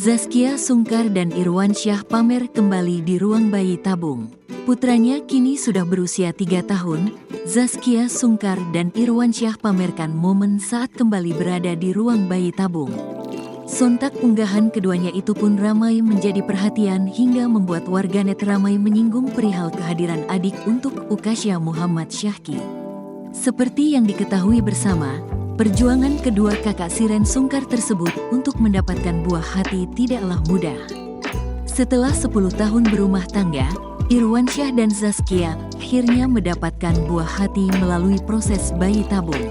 Zaskia Sungkar dan Irwansyah pamer kembali di ruang bayi tabung. Putranya kini sudah berusia 3 tahun, Zaskia Sungkar dan Irwansyah pamerkan momen saat kembali berada di ruang bayi tabung. Sontak unggahan keduanya itu pun ramai menjadi perhatian hingga membuat warganet ramai menyinggung perihal kehadiran adik untuk Ukasya Muhammad Syahki. Seperti yang diketahui bersama, perjuangan kedua kakak Siren Sungkar tersebut untuk mendapatkan buah hati tidaklah mudah. Setelah 10 tahun berumah tangga, Irwansyah dan Zaskia akhirnya mendapatkan buah hati melalui proses bayi tabung.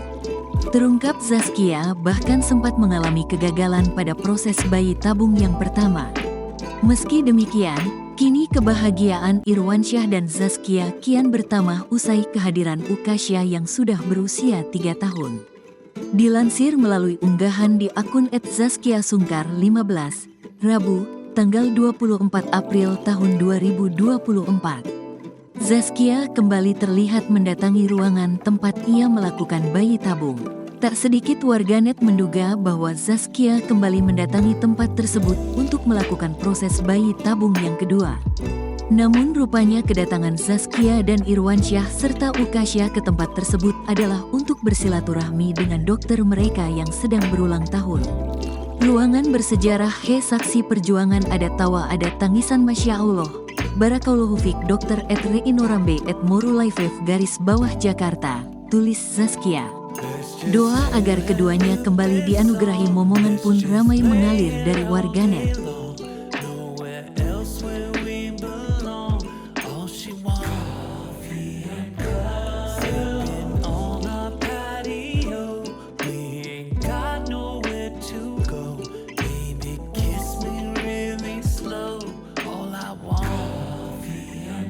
Terungkap Zaskia bahkan sempat mengalami kegagalan pada proses bayi tabung yang pertama. Meski demikian, kini kebahagiaan Irwansyah dan Zaskia kian bertambah usai kehadiran Ukasya yang sudah berusia 3 tahun. Dilansir melalui unggahan di akun @ZaskiaSungkar15, Rabu, tanggal 24 April tahun 2024. Zaskia kembali terlihat mendatangi ruangan tempat ia melakukan bayi tabung. Tak sedikit warganet menduga bahwa Zaskia kembali mendatangi tempat tersebut untuk melakukan proses bayi tabung yang kedua. Namun rupanya kedatangan Zaskia dan Irwansyah serta Ukasya ke tempat tersebut adalah untuk bersilaturahmi dengan dokter mereka yang sedang berulang tahun. Ruangan bersejarah saksi perjuangan ada tawa ada tangisan Masya Allah. Barakallahu Fik Dr. @Reinorambe @Morulaifev Jakarta, tulis Zaskia. Doa agar keduanya kembali dianugerahi momongan pun ramai mengalir dari warganet.